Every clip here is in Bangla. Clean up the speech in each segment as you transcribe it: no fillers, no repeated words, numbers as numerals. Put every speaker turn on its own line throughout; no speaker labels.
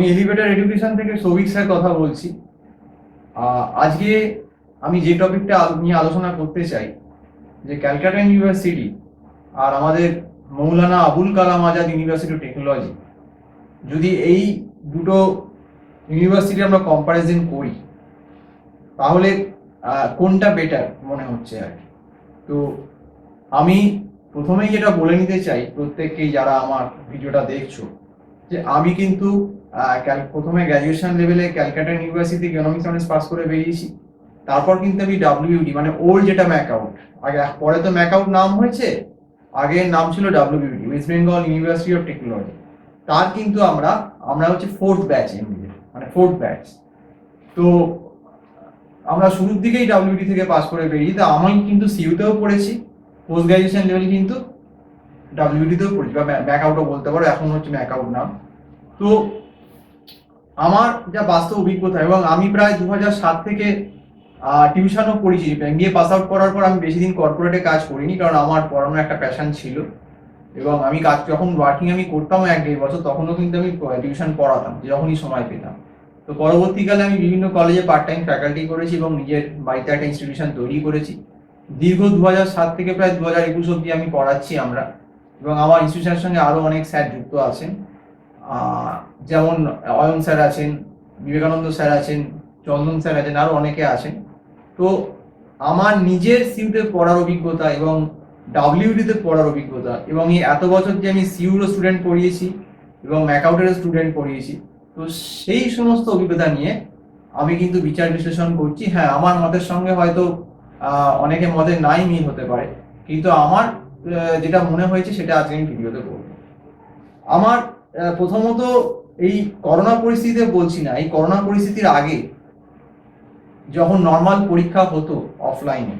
আমি এলিভেটর এডুকেশন থেকে সৌভিক স্যার কথা বলছি। আজকে আমি যে টপিকটা নিয়ে আলোচনা করতে চাই, যে ক্যালকাটা ইউনিভার্সিটি আর আমাদের Maulana Abul Kalam Azad university of technology, যদি এই দুটো ইউনিভার্সিটি আমরা কম্পারিজন করি তাহলে কোনটা বেটার মনে হচ্ছে আর কি। তো আমি প্রথমেই যেটা বলে নিতে চাই প্রত্যেককেই যারা আমার ভিডিওটা দেখছো, যে আমি কিন্তু প্রথমে গ্র্যাজুয়েশন লেভেলে Calcutta university economics honours pass করে বেরিয়েছি। তারপর কিন্তু আমি ডাব্লিউডি মানে ওল্ড যেটা ম্যাকআউট, আগে পরে তো ম্যাকআউট নাম হয়েছে, আগের নাম ছিল WD West Bengal university of technology. তার কিন্তু আমরা হচ্ছে ফোর্থ ব্যাচ, মানে ফোর্থ ব্যাচ। তো আমরা শুরুর দিকেই ডাব্লিউডি থেকে পাস করে বেরিয়ে, তো আমি কিন্তু সিইউতেও পড়েছি, পোস্ট গ্রাজুয়েশন লেভেল কিন্তু ডাব্লিউডিতেও পড়েছি, বা ম্যাকআউটও বলতে পারো, এখন হচ্ছে ম্যাকআউট নাম। তো আমার যা বাস্তব অভিজ্ঞতা, এবং আমি প্রায় 2007 থেকে টিউশনও পড়েছি। এমবিএ পাস আউট করার পর আমি বেশি দিন কর্পোরেটে কাজ করিনি, কারণ আমার পড়ানোর একটা প্যাশন ছিল, এবং আমি কাজ যখন ওয়ার্কিং আমি করতাম 1-1.5 বছর, তখনও কিন্তু আমি টিউশন পড়াতাম যখনই সময় পেতাম। তো পরবর্তীকালে আমি বিভিন্ন কলেজে পার্ট টাইম ফ্যাকাল্টি করেছি এবং নিজের বাড়িতে একটা ইনস্টিটিউশন তৈরি করেছি। দীর্ঘ 2007 থেকে প্রায় 2021 অব্দি আমি পড়াচ্ছি আমরা, এবং আমার ইনস্টিটিউশনের সঙ্গে আরো অনেক স্যার যুক্ত আছেন, যেমন অয়ন স্যার আছেন, বিবেকানন্দ স্যার আছেন, চন্দন স্যার আছেন, আরো অনেকে আছেন। তো আমার নিজের সিইউতে পড়ার অভিজ্ঞতা এবং ডাব্লিউডিতে পড়ার অভিজ্ঞতা, এবং এই এত বছর যে আমি সিইউরও স্টুডেন্ট পড়িয়েছি এবং ম্যাকআউটেরও স্টুডেন্ট পড়িয়েছি, তো সেই সমস্ত অভিজ্ঞতা নিয়ে আমি কিন্তু বিচার বিশ্লেষণ করছি। হ্যাঁ, আমার মতের সঙ্গে হয়তো অনেকের মতের নাই মিল হতে পারে, কিন্তু আমার যেটা মনে হয়েছে সেটা আজকে আমি ভিডিওতে বলবো। আমার প্রথমত এই করোনা পরিস্থিতিতে বলছি না, এই করোনা পরিস্থিতির আগে যখন নর্মাল পরীক্ষা হতো অফলাইনে,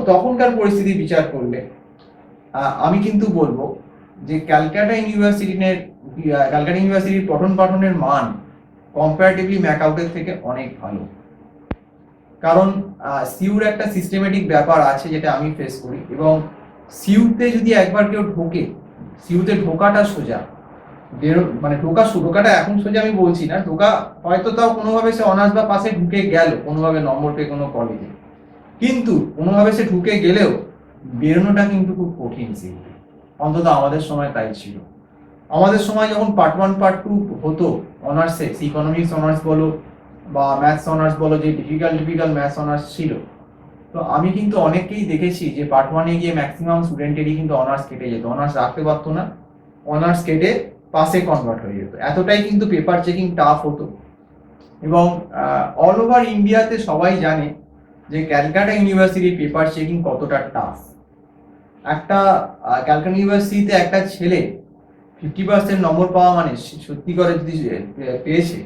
তখনকার পরিস্থিতি বিচার করলে আমি কিন্তু বলবো যে ক্যালকাটা ইউনিভার্সিটির পঠন পাঠনের মান কম্পারেটিভলি ম্যাকআউটের থেকে অনেক ভালো। কারণ সিইউর একটা সিস্টেমেটিক ব্যাপার আছে যেটা আমি ফেস করি, এবং সিইউতে যদি একবার কেউ ঢোকে, সিইউতে ঢোকাটা সোজা, মানে ঢোকাটা এখন সোজা আমি বলছি না, ঢোকা হয়তো তাও কোনোভাবে সে অনার্স বা পাশে ঢুকে গেল, কোনোভাবে নম্বর পেয়ে কোনো কলেজে, কিন্তু কোনোভাবে সে ঢুকে গেলেও বেরোনোটা কিন্তু খুব কঠিন সিইউতে, অন্তত আমাদের সময় তাই ছিল। আমাদের সময় যখন পার্ট 1 পার্ট 2 হতো অনার্সে, ইকোনমিক্স অনার্স বলো বা ম্যাথস অনার্স বলো, যে ডিফিকাল্ট ম্যাথস অনার্স ছিল, তো আমি কিন্তু অনেককেই দেখেছি যে পার্ট 1-এ গিয়ে ম্যাক্সিমাম স্টুডেন্টেরই কিন্তু অনার্স কেটে যেত, অনার্স রাখতে পারতো না, অনার্স কেটে পাসে কনভার্ট হয়ে যেত, এতটাই কিন্তু পেপার চেকিং টাফ হতো। এবং অল ওভার ইন্ডিয়াতে সবাই জানে যে ক্যালকাটা ইউনিভার্সিটির পেপার চেকিং কতটা টাফ। একটা ক্যালকাটা ইউনিভার্সিটিতে একটা ছেলে 50% নম্বর পাওয়া মানে সত্যি করে যদি পেয়েছে,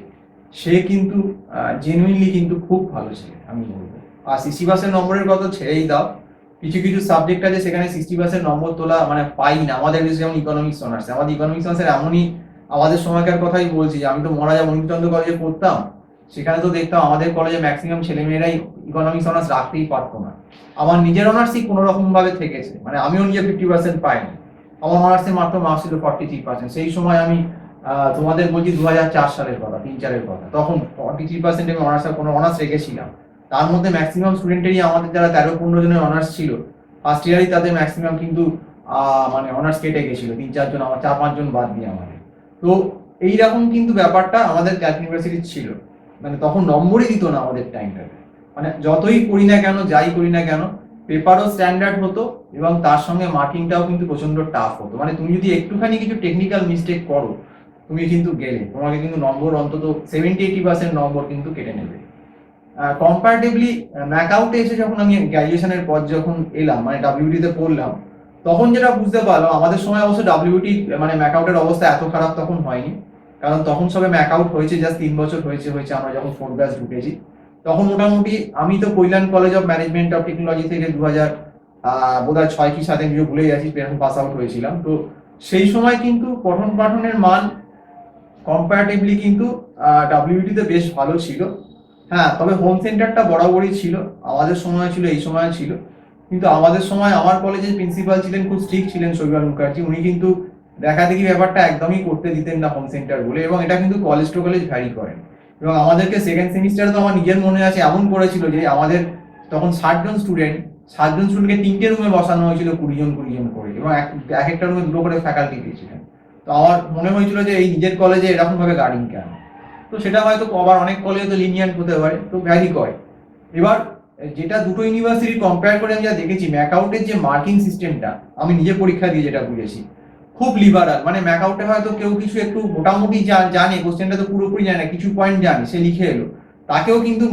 সে কিন্তু জেনুইনলি কিন্তু খুব ভালো ছেলে আমি বলবো। আর 60% নম্বরের কথা ছেড়েই দাও, কিছু কিছু সাবজেক্ট আছে সেখানে 60% নম্বর তোলা মানে পাই না। আমাদের যেমন ইকোনমিক্স অনার্স, আমাদের ইকোনমিক্স অনার্সের এমনই, আমাদের সময়কার কথাই বলছি, আমি তো মহারাজা মণিচন্দ্র কলেজে পড়তাম, সেখানে তো দেখতাম আমাদের কলেজে ম্যাক্সিমাম ছেলেমেয়েরাই ইকোনমিক্স অনার্স রাখতেই পারতো না। আমার নিজের অনার্সই কোনো রকম ভাবে থেকেছে, মানে আমিও নিজে 50% পাইনি, আমার অনার্সে মাত্র মার্কস ছিল 43%। সেই সময় আমি তোমাদের বলছি 2004 সালের কথা, 3-4-এর কথা, তখন 43% আমি অনার্স রেখেছিলাম। তার মধ্যে ম্যাক্সিমাম স্টুডেন্টেরই, আমাদের যারা 13-15 জনের অনার্স ছিল ফার্স্ট ইয়ারই, তাদের ম্যাক্সিমাম কিন্তু মানে অনার্স কেটে গেছিল, 3-4 জন, আমার 4-5 জন বাদ দিয়ে আমাদের। তো এইরকম কিন্তু ব্যাপারটা আমাদের ক্যালকাটা ইউনিভার্সিটির ছিল, মানে তখন নম্বরই দিত না আমাদের টাইমটাতে, মানে যতই করি না কেন, যাই করি না কেন, পেপারও স্ট্যান্ডার্ড হতো এবং তার সঙ্গে মার্কিংটাও কিন্তু প্রচন্ড টাফ হতো। মানে তুমি যদি একটুখানি কিছু টেকনিক্যাল মিস্টেক করো, তুমি কিন্তু গেলে, তোমাকে কিন্তু নম্বর অন্তত 70-80% নম্বর কিন্তু কেটে নেবে। কম্পারেটিভলি ম্যাকআউটে এসে যখন আমি গ্র্যাজুয়েশনের পর যখন এলাম, মানে ডাব্লিউটিতে পড়লাম, তখন যেটা বুঝতে পারলাম, আমাদের সময় অবশ্য ডাব্লিউটি মানে ম্যাকআউটের অবস্থা এত খারাপ তখন হয়নি, কারণ তখন সবে ম্যাকআউট হয়েছে জাস্ট 3 বছর হয়েছে আমরা যখন 4th ব্যাচ ঢুকেছি। তখন মোটামুটি আমি তো Kalyan college of management of technology থেকে 2000 বোধহয় 6 কি 7 আমি ভুলে গেছি, এরকম পাস আউট হয়েছিলাম। তো সেই সময় কিন্তু পঠন পাঠনের মান কম্পারেটিভলি কিন্তু ডাব্লিউটিতে বেশ ভালো ছিল। হ্যাঁ, তবে হোম সেন্টারটা বরাবরই ছিল, আমাদের সময় ছিল, এই সময় ছিল, কিন্তু আমাদের সময় আমার কলেজের প্রিন্সিপাল ছিলেন খুব স্ট্রিক্ট ছিলেন, শৈবাল মুখার্জি, উনি কিন্তু দেখা দেখি ব্যাপারটা একদমই করতে দিতেন না হোম সেন্টার বলে, এবং এটা কিন্তু কলেজ টু কলেজ ভ্যারি করে। এবং আমাদেরকে সেকেন্ড সেমিস্টারে তো আমার নিজের মনে আছে এমন করেছিল যে আমাদের তখন 60 জন স্টুডেন্টকে 3টে রুমে বসানো হয়েছিল 20 জন করে, এবং এক একটা রুমে 2 করে ফ্যাকাল্টি দিয়েছিলেন। তো আমার মনে হয়েছিল যে এই নিজের কলেজে এরকম ভাবে গার্ডিং কেন। তো সেটা হয়তো আবার অনেক কলেজে তো লিনিয়ান্ট হতে পারে, তো ভ্যারি করে। এবার যেটা দুটো ইউনিভার্সিটি কম্পেয়ার করে আমি যা দেখেছি, ম্যাকআউটের যে মার্কিং সিস্টেমটা, আমি নিজে পরীক্ষা দিয়ে যেটা বুঝেছি, খুব লিবারাল। মানে ম্যাকআউটে হয়তো কেউ কিছু একটু মোটামুটি জানে, কোশ্চেনটা তো পুরোপুরি জানে না, কিছু পয়েন্ট জানে, সে লিখে এলো, তাকেও কিন্তু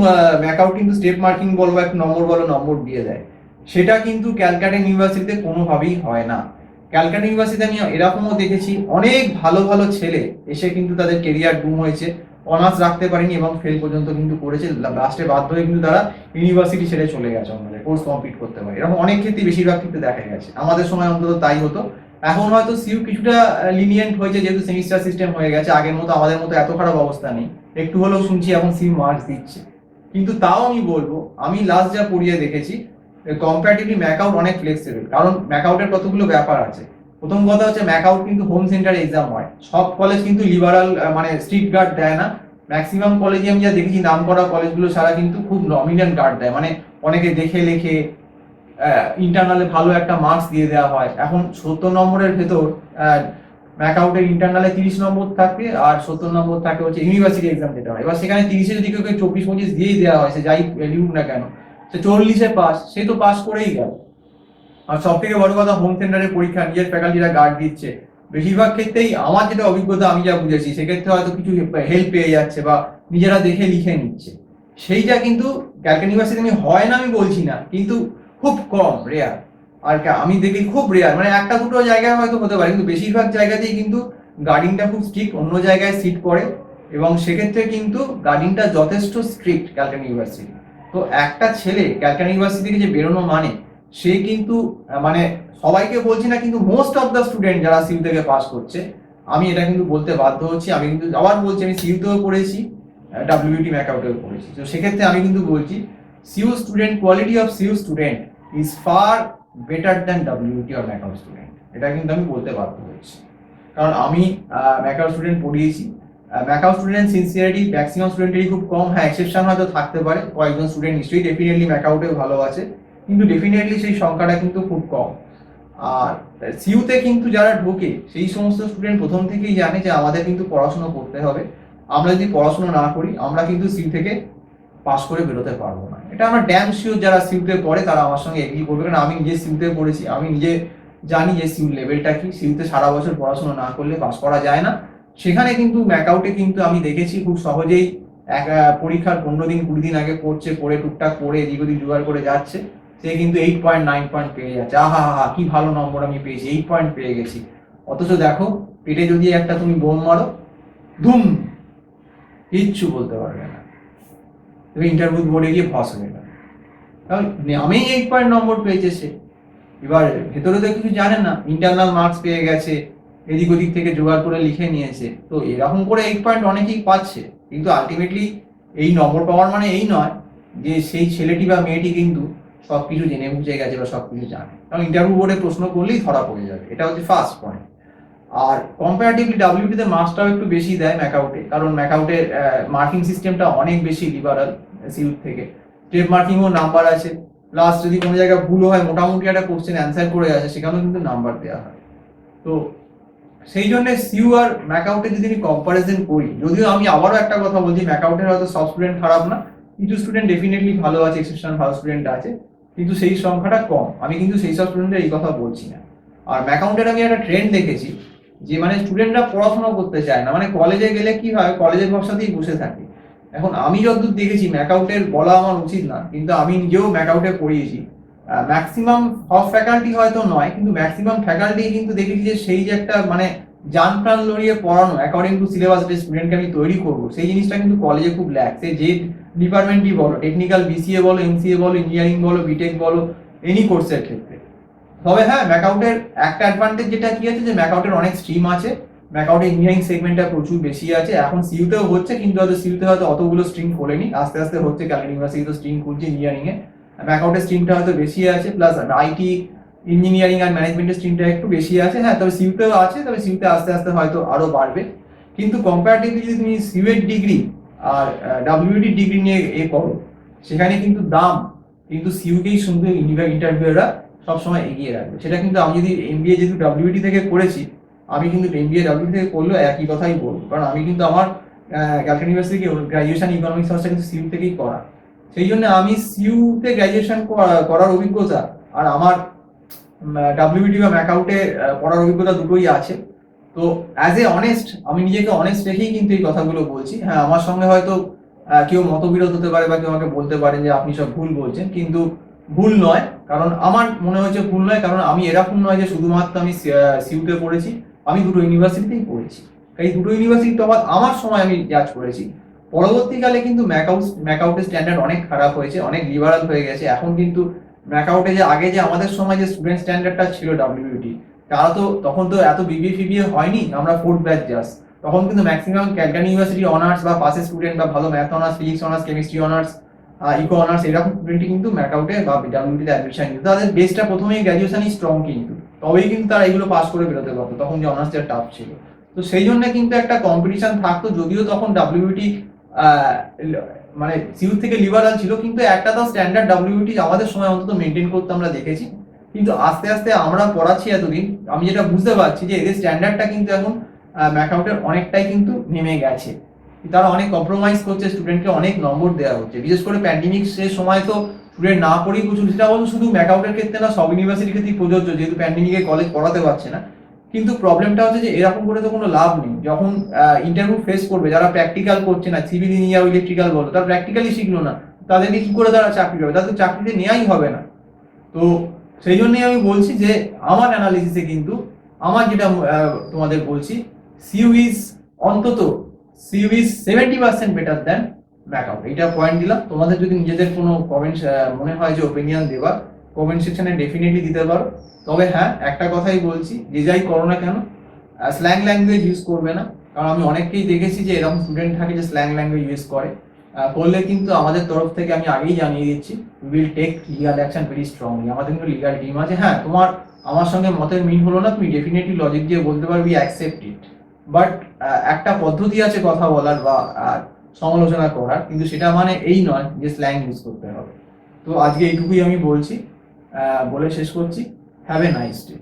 ম্যাকআউট কিন্তু স্টেপ মার্কিং বলো বা একটু নম্বর বলো নম্বর দিয়ে দেয়। সেটা কিন্তু ক্যালকাটা ইউনিভার্সিটিতে কোনোভাবেই হয় না। ক্যালকাটা ইউনিভার্সিটিতে আমি এরকমও দেখেছি অনেক ভালো ভালো ছেলে এসে কিন্তু তাদের কেরিয়ার বুম হয়েছে, অনার্স রাখতে পারেনি এবং ফেল পর্যন্ত কিন্তু করেছে, লাস্টে বাধ্য হয়ে কিন্তু তারা ইউনিভার্সিটি ছেড়ে চলে গেছে আমাদের কোর্স কমপ্লিট করতে পারে। এরকম অনেক ক্ষেত্রে বেশিরভাগ ক্ষেত্রে দেখা গেছে, আমাদের সময় অন্তত তাই হতো। এখন হয়তো সিউ কিছুটা লিনিয়েন্ট হয়েছে যেহেতু সেমিস্টার সিস্টেম হয়ে গেছে, আগের মতো আমাদের মতো এত খারাপ অবস্থা নেই, একটু হলেও শুনছি এখন সিউ মার্কস দিচ্ছে। কিন্তু তাও আমি বলবো, আমি লাস্ট যা পড়িয়ে দেখেছি কম্পারেটিভলি ম্যাকআউট অনেক ফ্লেক্সিবল। কারণ ম্যাকআউটের কতগুলো ব্যাপার আছে। প্রথম কথা হচ্ছে ম্যাকআউট কিন্তু হোম সেন্টার এক্সাম হয়, সব কলেজ কিন্তু লিবারাল মানে স্ট্রিক্ট গার্ড দেয় না। ম্যাক্সিমাম কলেজে আমি যা দেখেছি নাম করা কলেজগুলো ছাড়া কিন্তু খুব নমিনাল গার্ড দেয়, মানে অনেকে দেখে লেখে ইন্টারনালে ভালো একটা মার্কস দিয়ে দেওয়া হয়। এখন 70 নম্বরের ভেতর ম্যাকআউটের ইন্টারনালে 30 নম্বর থাকে আর 70 নম্বর থাকে হচ্ছে ইউনিভার্সিটি এক্সাম যেটা হয়। এবার সেখানে 30-এ যদি কেউ 24-25 দিয়েই দেওয়া হয়, সে যাই লিখুক না কেন, সে 40-এ পাস, সে তো পাস করেই গেল। আর সব থেকে বড় কথা, হোম সেন্টারের পরীক্ষা নিজের ফ্যাকাল্টিরা গার্ড দিচ্ছে। বেশিরভাগ ক্ষেত্রেই আমার যেটা অভিজ্ঞতা আমি যা বুঝেছি, সেক্ষেত্রে হয়তো কিছু হেল্প পেয়ে যাচ্ছে বা নিজেরা দেখে লিখে নিচ্ছে। সেইটা কিন্তু ক্যালকাটা ইউনিভার্সিটি হয় না আমি বলছি না, কিন্তু খুব কম, রেয়ার। আর আমি দেখি খুব রেয়ার, মানে একটা দুটো জায়গায় হয়তো হতে পারে, কিন্তু বেশিরভাগ জায়গাতেই কিন্তু গার্ডিংটা খুব স্ট্রিক্ট, অন্য জায়গায় সিট করে, এবং সেক্ষেত্রে কিন্তু গার্ডিংটা যথেষ্ট স্ট্রিক্ট ক্যালকাটা ইউনিভার্সিটি। তো একটা ছেলে ক্যালকাটা ইউনিভার্সিটি থেকে যে বেরোনো মানে, সে কিন্তু মানে সবাইকে বলছি না, কিন্তু মোস্ট অফ দ্য স্টুডেন্ট যারা সিউ থেকে পাস করছে, আমি এটা কিন্তু বলতে বাধ্য হচ্ছি, আমি কিন্তু আবার বলছি আমি সিউতেও পড়েছি, ডাব্লিউটি ম্যাকআউটেও পড়েছি। তো সেক্ষেত্রে আমি কিন্তু বলছি CU student, quality of CU student is far better than WT or MAKAUT student, এটা কিন্তু আমি বলতে বাধ্য হচ্ছি। কারণ আমি ম্যাকআউট স্টুডেন্ট পড়িয়েছি। ম্যাকআউট স্টুডেন্ট সিনসিয়ারিটি ম্যাক্সিমাম স্টুডেন্টেরই খুব কম, হ্যাঁ এক্সেপশন হয়তো থাকতে পারে, কয়েকজন স্টুডেন্ট নিশ্চয়ই ডেফিনেটলি ম্যাকআউটেও ভালো আছে, কিন্তু ডেফিনেটলি সেই সংখ্যাটা কিন্তু খুব কম। আর সিউতে কিন্তু যারা ঢোকে সেই সমস্ত স্টুডেন্ট প্রথম থেকেই জানে যে আমাদের কিন্তু পড়াশোনা করতে হবে, আমরা যদি পড়াশোনা না করি আমরা কিন্তু সিউ থেকে পাস করে বেরোতে পারবো না। এটা আমার ড্যাম শিওর, যারা সিউতে পড়ে তারা আমার সঙ্গে এগ্রি করবে, কারণ আমি নিজে সিউতে পড়েছি, আমি নিজে জানি যে সিউ লেভেলটা কি। সিউতে সারা বছর পড়াশোনা না করলে পাস করা যায় না। সেখানে কিন্তু ম্যাকআউটে কিন্তু আমি দেখেছি খুব সহজেই এক পরীক্ষার 15-20 দিন আগে পড়ছে, পড়ে টুকটাক পড়ে এদিক ওদিক জোগাড় করে যাচ্ছে, সে কিন্তু 8.9 পয়েন্ট পেয়ে যাচ্ছে। আহা হা কি ভালো নম্বর আমি পেয়েছি, 8 পয়েন্ট পেয়ে গেছি। অথচ দেখো পেটে যদি একটা তুমি বোম মারো, ধুম, কিচ্ছু বলতে পারবে না, তুমি ইন্টারভিউ বোর্ডে গিয়ে ফস হয়ে গেল। আমি 8 পয়েন্ট নম্বর পেয়েছে সে, এবার ভেতরে তো কিছু জানেন না, ইন্টারনাল মার্কস পেয়ে গেছে, এদিক ওদিক থেকে জোগাড় করে লিখে নিয়েছে। তো এরকম করে 8 পয়েন্ট অনেকেই পাচ্ছে, কিন্তু আলটিমেটলি এই নম্বর পাওয়ার মানে এই নয় যে সেই ছেলেটি বা মেয়েটি কিন্তু সবকিছু জেনে বুঝে গেছে বা সবকিছু জানে, কারণ ইন্টারভিউ বোর্ডে প্রশ্ন করলেই ধরা পড়ে যাবে, এটা হচ্ছে ফার্স্ট পয়েন্ট। আর কম্পারেটিভলি ডাব্লিউটিতে মার্কসটাও একটু বেশি দেয় ম্যাকআউটে, কারণ ম্যাকআউটের মার্কিং সিস্টেমটা অনেক বেশি লিবারাল সিউ থেকে। স্টেপ মার্কিংও নাম্বার আছে, প্লাস যদি কোনো জায়গায় ভুল হয়, মোটামুটি একটা কোশ্চেন অ্যান্সার করে আছে, সেখানেও কিন্তু নাম্বার দেওয়া হয়। তো সেই জন্য সিউ আর ম্যাকআউটে যদি আমি কম্পারিজন করি, যদিও আমি আবারও একটা কথা বলছি, ম্যাকআউটের হয়তো সব স্টুডেন্ট খারাপ না, কিছু স্টুডেন্ট ডেফিনেটলি ভালো আছে, এক্সেপশন ভালো স্টুডেন্ট আছে, কিন্তু সেই সংখ্যাটা কম। আমি কিন্তু সেই সব স্টুডেন্টের এই কথা বলছি না। আর ম্যাকআউন্টের আমি একটা ট্রেন্ড দেখেছি যে মানে স্টুডেন্টরা পড়াশোনা করতে চায় না, মানে কলেজে গেলে কি হয়, কলেজের ভরসাতেই বসে থাকে। এখন আমি যতদূর দেখেছি, ম্যাকআউটের বলা আমার উচিত না, কিন্তু আমি নিজেও ম্যাকআউটে পড়িয়েছি, ম্যাক্সিমাম সব ফ্যাকাল্টি হয়তো নয়, কিন্তু ম্যাক্সিমাম ফ্যাকাল্টি কিন্তু দেখেছি যে সেই যে একটা মানে জান প্রাণ লড়িয়ে পড়ানো অ্যাকর্ডিং টু সিলেবাস যে স্টুডেন্টকে আমি তৈরি করবো, সেই জিনিসটা কিন্তু কলেজে খুব ল্যাক। সে যে ডিপার্টমেন্টই বলো, টেকনিক্যাল বিসিএ বলো, এমসিএ বলো, ইঞ্জিনিয়ারিং বলো, বিটেক বলো, এনি কোর্সের ক্ষেত্রে। তবে হ্যাঁ, ম্যাকআউটের একটা অ্যাডভান্টেজ যেটা কি আছে, যে ম্যাকআউটের অনেক স্ট্রিম আছে, ম্যাকআউটের ইঞ্জিনিয়ারিং সেগমেন্টটা প্রচুর বেশি আছে। এখন সিউতেও হচ্ছে, কিন্তু হয়তো সিউতে হয়তো অতগুলো স্ট্রিম খোলেনি, আস্তে আস্তে হচ্ছে, ক্যালকাটা ইউনিভার্সিটি তো স্ট্রিম খুলছে ইঞ্জিনিয়ারিং এ, ম্যাকআউটের স্ট্রিমটা হয়তো বেশি আছে। প্লাস আইটি ইঞ্জিনিয়ারিং আর ম্যানেজমেন্টের স্ট্রিমটা একটু বেশি আছে। হ্যাঁ, তবে সিউতেও আছে, তবে সিউতে আস্তে আস্তে হয়তো আরো বাড়বে। কিন্তু কম্পারেটিভলি যদি তুমি সিউএর ডিগ্রি আর ডাব্লিউটি ডিগ্রি নিয়ে করো, সেখানে কিন্তু দাম কিন্তু সিউকেই শুনবে ইন্টারভিউরা সবসময় এগিয়ে রাখবে। সেটা কিন্তু আমি যদি এমবিএ যেহেতু ডাব্লিউটি থেকে করেছি, আমি কিন্তু এমবিএ ডাব্লিউটি থেকে করলেও একই কথাই বলবো, কারণ আমি কিন্তু আমার ক্যালকাটা ইউনিভার্সিটি গ্রাজুয়েশন ইকোনমিক্স অনার্সটা কিন্তু সিউ থেকেই করা। সেই জন্য আমি সিউতে গ্রাজুয়েশন করার অভিজ্ঞতা আর আমার ডাব্লিউটি বা ম্যাকাউটে পড়ার অভিজ্ঞতা দুটোই আছে। তো অ্যাজ এ অনেস্ট, আমি নিজেকে অনেস্ট রেখেই কিন্তু এই কথাগুলো বলছি। হ্যাঁ, আমার সঙ্গে হয়তো কেউ মতবিরোধ হতে পারে বা কেউ আমাকে বলতে পারে যে আপনি সব ভুল বলছেন, কিন্তু ভুল নয়। কারণ আমার মনে হয়েছে ভুল নয়, কারণ আমি এরকম নয় যে শুধুমাত্র আমি সিউতে পড়েছি, আমি দুটো ইউনিভার্সিটিতেই পড়েছি। এই দুটো ইউনিভার্সিটি তফাৎ আমার সময় আমি জাজ করেছি। পরবর্তীকালে কিন্তু ম্যাকাউটের স্ট্যান্ডার্ড অনেক খারাপ হয়েছে, অনেক লিবারাল হয়ে গেছে। এখন কিন্তু ম্যাকাউটে যে আগে যে আমাদের সময় যে স্টুডেন্ট স্ট্যান্ডার্ডটা ছিল ডাব্লিউটি, তারা তো তখন তো এত বিবিএ ফিবিএ হয়নি, আমরা ফোর্থ ব্যাচ জাস্ট। তখন কিন্তু ম্যাক্সিমাম ক্যালকাটা ইউনিভার্সিটি অনার্স বা পাসের স্টুডেন্ট বা ভালো math honours, physics honours, chemistry honours, eco honours এরকম স্টুডেন্টই কিন্তু ম্যাকাউটে বা ডাব্লিউটিতে অ্যাডমিশন নিত। তাদের বেসটা প্রথমেই গ্র্যাজুয়েশনই স্ট্রং, কিন্তু তবেই কিন্তু তারা এগুলো পাস করে বেরোতে পারতো, তখন যে অনার্সটা টাফ ছিল। তো সেই জন্য কিন্তু একটা কম্পিটিশন থাকতো, যদিও তখন ডাব্লিউটি মানে সিউ থেকে লিবারাল ছিল, কিন্তু একটা তো স্ট্যান্ডার্ড ডাব্লিউটি আমাদের সময় অন্তত মেনটেন করতে আমরা দেখেছি। কিন্তু আস্তে আস্তে আমরা পড়াচ্ছি এতদিন, আমি যেটা বুঝতে পারছি যে এদের স্ট্যান্ডার্ডটা কিন্তু এখন ম্যাকাউটের অনেকটাই কিন্তু নেমে গেছে। তারা অনেক কম্প্রোমাইজ করছে, স্টুডেন্টকে অনেক নম্বর দেওয়া হচ্ছে। বিশেষ করে প্যান্ডেমিক্সের সময় তো স্টুডেন্ট না পড়েই প্রচুর, সেটা বলুন শুধু ম্যাকাউটের ক্ষেত্রে না, সব ইউনিভার্সিটির ক্ষেত্রেই প্রযোজ্য, যেহেতু প্যান্ডেমিকে কলেজ পড়াতে পারছে না। কিন্তু প্রবলেমটা হচ্ছে যে এরকম করে তো কোনো লাভ নেই। যখন ইন্টারভিউ ফেস করবে, যারা প্র্যাকটিক্যাল করছে না, সিভিল ইঞ্জিনিয়ার, ইলেকট্রিক্যাল বলো, তারা প্র্যাকটিক্যালি শিখলো না, তাদেরকে কি করে তারা চাকরি পাবে? তাদের চাকরিতে নেওয়াই হবে না। তো সেই জন্যই আমি বলছি যে আমার অ্যানালিসিসে কিন্তু আমার যেটা তোমাদের বলছি, সিইউ ইজ অন্তত CU is 70% better than MAKAUT. এটা পয়েন্ট দিলাম। তোমাদের যদি নিজেদের কোনো কমেন্ট মনে হয় যে ওপিনিয়ন দেওয়া, কমেন্ট সেকশনে ডেফিনেটলি দিতে পারো। তবে হ্যাঁ, একটা কথাই বলছি, যে যাই করো না কেন স্ল্যাং ল্যাঙ্গুয়েজ ইউজ করবে না। কারণ আমি অনেককেই দেখেছি যে এরকম স্টুডেন্ট থাকে যে স্ল্যাং ল্যাঙ্গুয়েজ ইউজ করে। করলে কিন্তু আমাদের তরফ থেকে আমি আগেই জানিয়ে দিচ্ছি, we will take legal action very strongly. আমাদের কিন্তু লিগাল টিম আছে। হ্যাঁ, তোমার আমার সঙ্গে মতের মিল হলো না, তুমি ডেফিনেটলি লজিক দিয়ে বলতে পারবি অ্যাকসেপ্ট ইট, বাট একটা পদ্ধতি আছে কথা বলার বা সমালোচনা করার, কিন্তু সেটা মানে এই নয় যে স্ল্যাং ইউজ করতে হবে। তো আজকে এইটুকুই আমি বলছি, বলে শেষ করছি। Have a nice day.